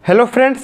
Hello friends,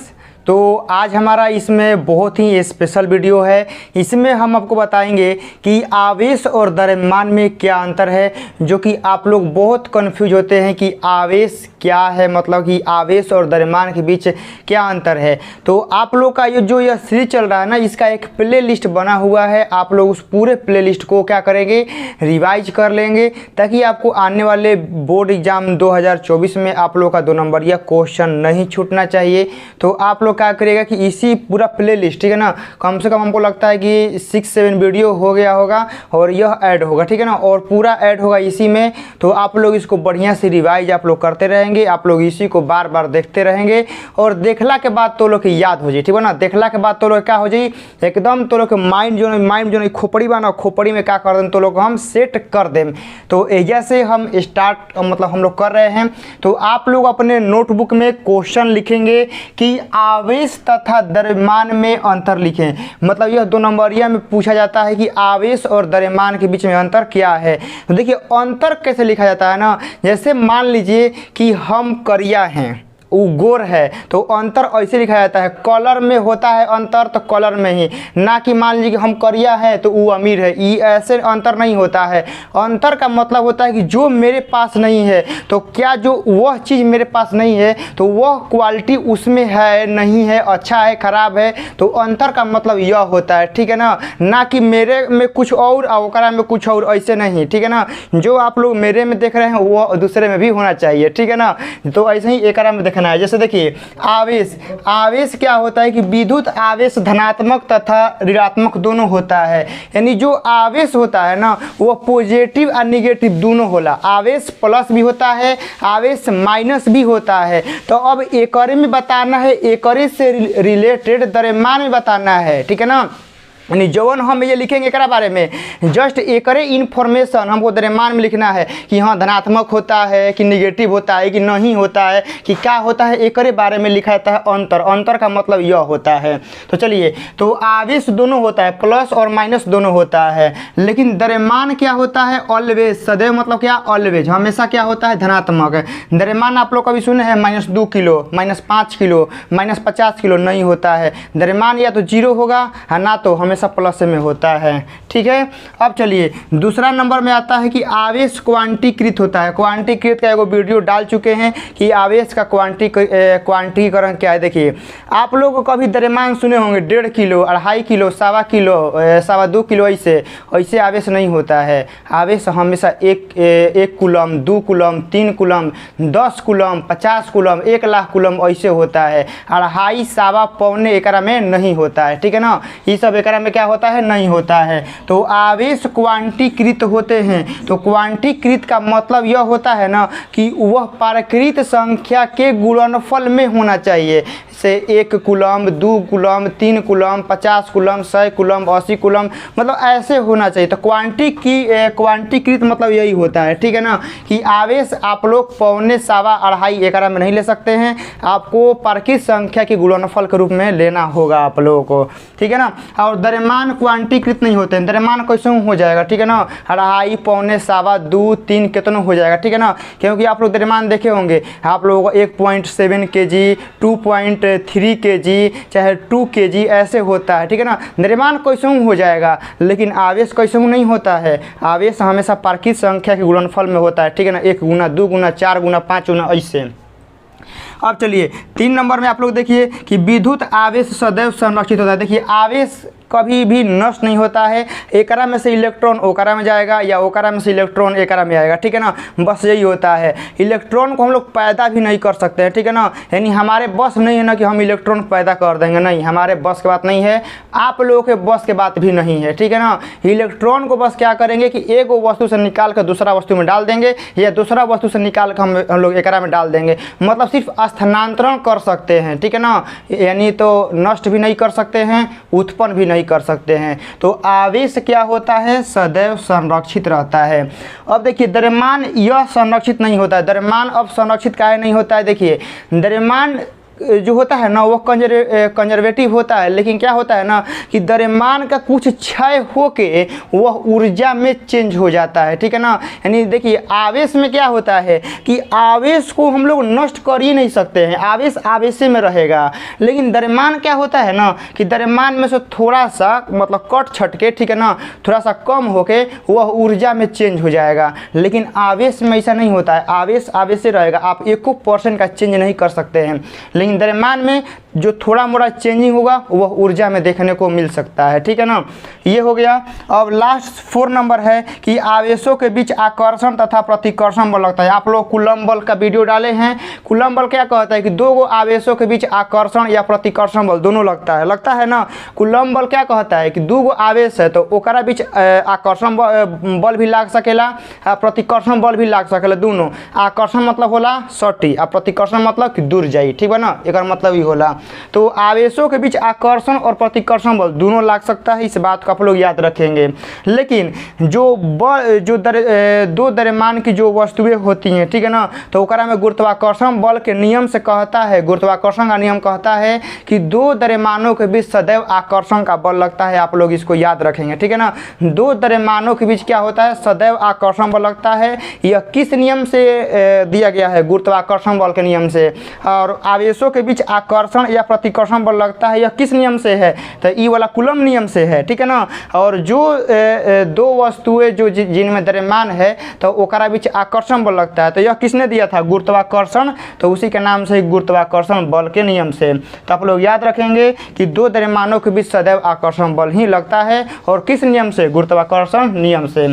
तो आज हमारा इसमें बहुत ही स्पेशल वीडियो है। इसमें हम आपको बताएंगे कि आवेश और द्रव्यमान में क्या अंतर है, जो कि आप लोग बहुत कंफ्यूज होते हैं कि आवेश क्या है, मतलब कि आवेश और द्रव्यमान के बीच क्या अंतर है। तो आप लोग का ये यह सीरीज चल रहा है ना, इसका एक प्ले लिस्ट बना हुआ है। आप लोग उस पूरे प्ले लिस्ट को क्या करेंगे, रिवाइज कर लेंगे, ताकि आपको आने वाले बोर्ड एग्जाम 2024 में आप लोग का 2 नंबर या क्वेश्चन नहीं छूटना चाहिए। तो आप लोग क्या करिएगा कि इसी पूरा प्ले लिस्ट, ठीक है ना, कम से कम हमको लगता है कि 6-7 वीडियो हो गया होगा और यह ऐड होगा, ठीक है ना, और पूरा ऐड होगा इसी में। तो आप लोग इसको बढ़िया से रिवाइज आप लोग करते रहेंगे, आप लोग इसी को बार बार देखते रहेंगे और देखला के बाद तो लोग की याद हो जाए, ठीक है ना। देखला के बाद तो लोग क्या हो जाए, एकदम तो लोग माइंड जो खोपड़ी बना, खोपड़ी में क्या कर दें तो लोग हम सेट कर दें। तो जैसे हम स्टार्ट मतलब हम लोग कर रहे हैं, तो आप लोग अपने नोटबुक में क्वेश्चन लिखेंगे कि आवेश तथा द्रव्यमान में अंतर लिखें। मतलब यह 2 नंबरिया में पूछा जाता है कि आवेश और द्रव्यमान के बीच में अंतर क्या है। तो देखिए अंतर कैसे लिखा जाता है ना, जैसे मान लीजिए कि हम करिया हैं, वो गोर है, तो अंतर ऐसे लिखा जाता है। कलर में होता है अंतर तो कलर में ही, ना कि मान लीजिए कि हम करिया है तो वो अमीर है, ये ऐसे अंतर नहीं होता है। अंतर का मतलब होता है कि जो मेरे पास नहीं है, तो क्या जो वह चीज़ मेरे पास नहीं है तो वह क्वालिटी उसमें है नहीं है, अच्छा है ख़राब है। तो अंतर का मतलब यह होता है, ठीक है ना कि मेरे में कुछ और ओकरा में कुछ और, ऐसे नहीं, ठीक है ना। जो आप लोग मेरे में देख रहे हैं वो दूसरे में भी होना चाहिए, ठीक है ना। तो ऐसे ही एकरा में है। जैसे देखिए आवेश क्या होता है कि विद्युत आवेश धनात्मक तथा ऋणात्मक दोनों होता है। यानी जो आवेश होता है ना, वो पॉजिटिव और निगेटिव दोनों होला। आवेश प्लस भी होता है, आवेश माइनस भी होता है। तो अब एकरे में बताना है, एकरे से रिलेटेड द्रव्यमान में बताना है, ठीक है ना। यानी जवन हम ये लिखेंगे एक बारे में, जस्ट एकरे इन्फॉर्मेशन हमको द्रव्यमान में लिखना है कि हाँ धनात्मक होता है कि निगेटिव होता है कि नहीं होता है कि क्या होता है, एकरे बारे में लिखा जाता है अंतर का मतलब यह होता है। तो चलिए, तो आवेश दोनों होता है, प्लस और माइनस दोनों होता है, लेकिन द्रव्यमान क्या होता है, ऑलवेज, सदैव, मतलब क्या, ऑलवेज, हमेशा क्या होता है, धनात्मक। द्रव्यमान आप लोग कभी सुने हैं -2 किलो, -5 किलो, -50 किलो, नहीं होता है। द्रव्यमान या तो 0 होगा ना तो हमेशा प्लस में होता है, ठीक है। अब चलिए दूसरा नंबर में आता है कि आवेश क्वांटीकृत होता है। क्वांटीकृत का एगो वीडियो डाल चुके हैं कि आवेश का क्वांटीकरण क्या है। देखिए आप लोग कभी द्रव्यमान सुने होंगे 1.5 किलो, 2.5 किलो, 1.25 किलो, 2.25 किलो, ऐसे आवेश नहीं होता है। आवेश हमेशा 1 coulomb, 2 coulomb, 3 coulomb, 10 coulomb, 50 coulomb, 1 lakh coulomb ऐसे होता है। 2.5, 1.25, पौने एकरा में नहीं होता है, ठीक है ना। ये सब एकरा में क्या होता है, नहीं होता है। तो आवेश क्वांटीकृत होते हैं। तो क्वांटीकृत का मतलब यह होता है ना कि वह प्राकृत संख्या के गुणनफल में होना चाहिए, से 1 coulomb, 2 coulomb, 3 coulomb, 50 coulomb, 100 coulomb, 80 coulomb, मतलब ऐसे होना चाहिए। तो क्वांटीकृत मतलब यही होता है, ठीक है ना, कि आवेश आप लोग पौने, 1.25, 2.5 एकरा में नहीं ले सकते हैं, आपको प्राकृत संख्या के गुणनफल के रूप में लेना होगा आप लोगों को, ठीक है ना। और द्रव्यमान क्वांटीकृत नहीं होते हैं। द्रव्यमान कैसे हो जाएगा, ठीक है ना, 2.5, पौने, 1.25, 2, 3 कितना हो जाएगा, ठीक है ना। क्योंकि आप लोग द्रव्यमान देखे होंगे, आप लोगों को 1.7 kg, 2.3 kg, चाहे 2 kg ऐसे होता है, ठीक है ना। द्रव्यमान कैसे हो जाएगा, लेकिन आवेश कैसे नहीं होता है। आवेश हमेशा प्राकृत संख्या के गुणनफल में होता है, ठीक है ना, 1 गुना, 2 गुना, 4 गुना, 5 गुना, ऐसे। अब चलिए 3 नंबर में आप लोग देखिए कि विद्युत आवेश सदैव संरक्षित होता है। देखिए आवेश कभी भी नष्ट नहीं होता है। एकरा में से इलेक्ट्रॉन ओकरा में जाएगा या ओकरा में से इलेक्ट्रॉन एकरा में आएगा, ठीक है ना, बस यही होता है। इलेक्ट्रॉन को हम लोग पैदा भी नहीं कर सकते हैं, ठीक है ना। यानी हमारे बस नहीं है ना कि हम इलेक्ट्रॉन पैदा कर देंगे, नहीं, हमारे बस की बात नहीं है, आप लोगों के बस की बात भी नहीं है, ठीक है ना। इलेक्ट्रॉन को बस क्या करेंगे कि एक वस्तु से निकाल कर दूसरा वस्तु में डाल देंगे या दूसरा वस्तु से निकाल कर हम लोग एकरा में डाल देंगे, मतलब सिर्फ स्थानांतरण कर सकते हैं, ठीक है ना। यानी तो नष्ट भी नहीं कर सकते हैं, उत्पन्न भी नहीं कर सकते हैं। तो आवेश क्या होता है, सदैव संरक्षित रहता है। अब देखिए द्रव्यमान यह संरक्षित नहीं होता है। द्रव्यमान अब संरक्षित काहे नहीं होता है, देखिए द्रव्यमान जो होता है ना वो कंजर्वेटिव होता है, लेकिन क्या होता है ना कि द्रव्यमान का कुछ क्षय होके वह ऊर्जा में चेंज हो जाता है, ठीक है ना। यानी देखिए आवेश में क्या होता है कि आवेश को हम लोग नष्ट कर ही नहीं सकते हैं, आवेश आवेश में रहेगा। लेकिन द्रव्यमान क्या होता है ना कि द्रव्यमान में से थोड़ा सा मतलब कट छट के, ठीक है ना, थोड़ा सा कम होके वह ऊर्जा में चेंज हो जाएगा। लेकिन आवेश में ऐसा नहीं होता है, आवेश आवेश से रहेगा, आप 1% का चेंज नहीं कर सकते हैं। लेकिन द्रव्यमान में जो थोड़ा मोड़ा चेंजिंग होगा वह ऊर्जा में देखने को मिल सकता है, ठीक है ना। ये हो गया। अब लास्ट 4 नंबर है कि आवेशों के बीच आकर्षण तथा प्रतिकर्षण बल लगता है। आप लोग कूलम्ब बल का वीडियो डाले हैं। कूलम्ब बल क्या कहता है कि 2 आवेशों के बीच आकर्षण या प्रतिकर्षण बल दोनों लगता है ना। कूलम्ब बल क्या कहता है कि 2 आवेश है तो ओकरा बीच आकर्षण बल भी लाग सकेला, प्रतिकर्षण बल भी लाग सकेला। दोनों आकर्षण मतलब होला सटी और प्रतिकर्षण मतलब कि दूर जाई, ठीक है ना, एक मतलब ही होला। तो आवेशों के बीच आकर्षण और प्रतिकर्षण बल दोनों लाग सकता है, इस बात को आप लोग याद रखेंगे। लेकिन जो दो द्रव्यमान की जो वस्तुएं होती हैं, ठीक है ना, तो ओकरा में गुरुत्वाकर्षण बल के नियम से कहता है, गुरुत्वाकर्षण का नियम कहता है कि 2 द्रव्यमानों के बीच सदैव आकर्षण का बल लगता है। आप लोग इसको याद रखेंगे, ठीक है ना। 2 द्रव्यमानों के बीच क्या होता है, सदैव आकर्षण बल लगता है। यह किस नियम से दिया गया है, गुरुत्वाकर्षण बल के नियम से। और आवेशों के बीच आकर्षण या प्रतिकर्षण बल लगता है, यह किस नियम से है, तो ई वाला कूलम्ब नियम से है, ठीक है ना। और जो 2 वस्तुएं जो जिनमें द्रव्यमान है तो ओकरा बीच आकर्षण बल लगता है, तो यह किसने दिया था, गुरुत्वाकर्षण, तो उसी के नाम से गुरुत्वाकर्षण बल के नियम से। तो आप लोग याद रखेंगे कि 2 द्रव्यमानों के बीच सदैव आकर्षण बल ही लगता है, और किस नियम से, गुरुत्वाकर्षण नियम से।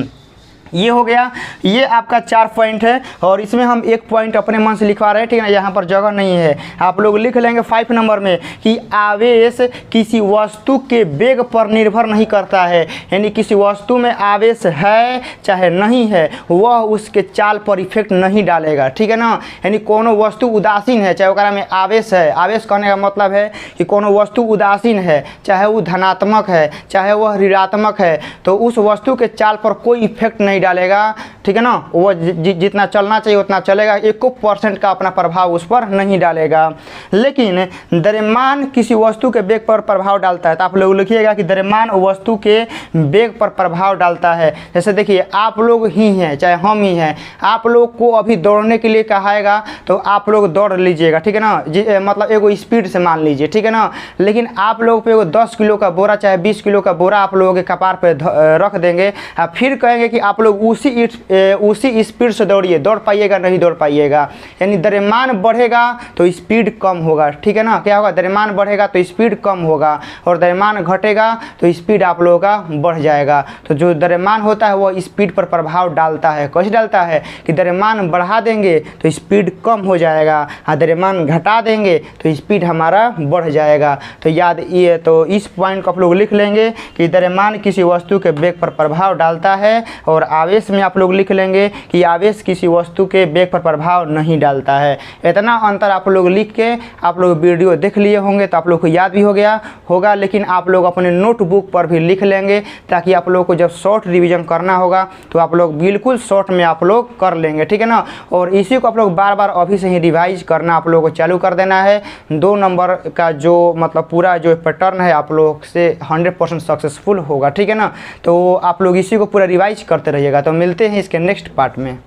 ये हो गया। ये आपका 4 पॉइंट है और इसमें हम 1 पॉइंट अपने मन से लिखवा रहे हैं, ठीक है ना, यहाँ पर जगह नहीं है। आप लोग लिख लेंगे 5 नंबर में कि आवेश किसी वस्तु के वेग पर निर्भर नहीं करता है। यानी किसी वस्तु में आवेश है चाहे नहीं है वह उसके चाल पर इफेक्ट नहीं डालेगा, ठीक है ना। यानी कोनो वस्तु उदासीन है चाहे ओकरा में आवेश है, आवेश कहने का मतलब है कि कोनो वस्तु उदासीन है, चाहे वो धनात्मक है चाहे वह ऋणात्मक है, तो उस वस्तु के चाल पर कोई इफेक्ट नहीं डालेगा, ठीक है ना। वो जितना चलना चाहिए उतना चलेगा, 1% का अपना प्रभाव उस पर नहीं डालेगा। लेकिन द्रव्यमान किसी वस्तु के वेग पर प्रभाव डालता है, तो आप लोग लिखिएगा कि द्रव्यमान वस्तु के वेग पर प्रभाव डालता है। जैसे देखिए आप लोग ही हैं चाहे हम ही हैं, आप लोग को अभी दौड़ने के लिए कहाएगा तो आप लोग दौड़ लीजिएगा, ठीक है ना, मतलब एगो स्पीड से मान लीजिए, ठीक है ना। लेकिन आप लोग पे एगो 10 किलो का बोरा चाहे 20 किलो का बोरा आप लोगों के कपार पे रख देंगे, फिर कहेंगे कि आप लोग उसी स्पीड से दौड़िए, दौड़ पाइएगा नहीं दौड़ पाइएगा। यानी द्रव्यमान बढ़ेगा तो स्पीड कम होगा, ठीक है ना। क्या होगा, द्रव्यमान बढ़ेगा तो स्पीड कम होगा, और द्रव्यमान घटेगा तो स्पीड आप लोगों का बढ़ जाएगा। तो जो द्रव्यमान होता है वो स्पीड पर प्रभाव डालता है। कैसे डालता है कि द्रव्यमान बढ़ा देंगे तो स्पीड कम हो जाएगा, और द्रव्यमान घटा देंगे तो स्पीड हमारा बढ़ जाएगा। तो याद ये, तो इस पॉइंट को आप लोग लिख लेंगे कि द्रव्यमान किसी वस्तु के वेग पर प्रभाव डालता है, और आवेश में आप लोग लिख लेंगे कि आवेश किसी वस्तु के वेग पर प्रभाव नहीं डालता है। इतना अंतर आप लोग लिख के आप लोग वीडियो देख लिए होंगे तो आप लोग को याद भी हो गया होगा। लेकिन आप लोग अपने नोटबुक पर भी लिख लेंगे ताकि आप लोग को जब शॉर्ट रिवीजन करना होगा तो आप लोग बिल्कुल शॉर्ट में आप लोग कर लेंगे, ठीक है ना। और इसी को आप लोग बार बार अभी से ही रिवाइज करना आप लोगों को चालू कर देना है। 2 नंबर का जो मतलब पूरा जो पैटर्न है आप लोग से 100% सक्सेसफुल होगा, ठीक है ना। तो आप लोग इसी को पूरा रिवाइज करते रहिएगा। तो मिलते हैं इसके नेक्स्ट पार्ट में।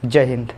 जय हिंद।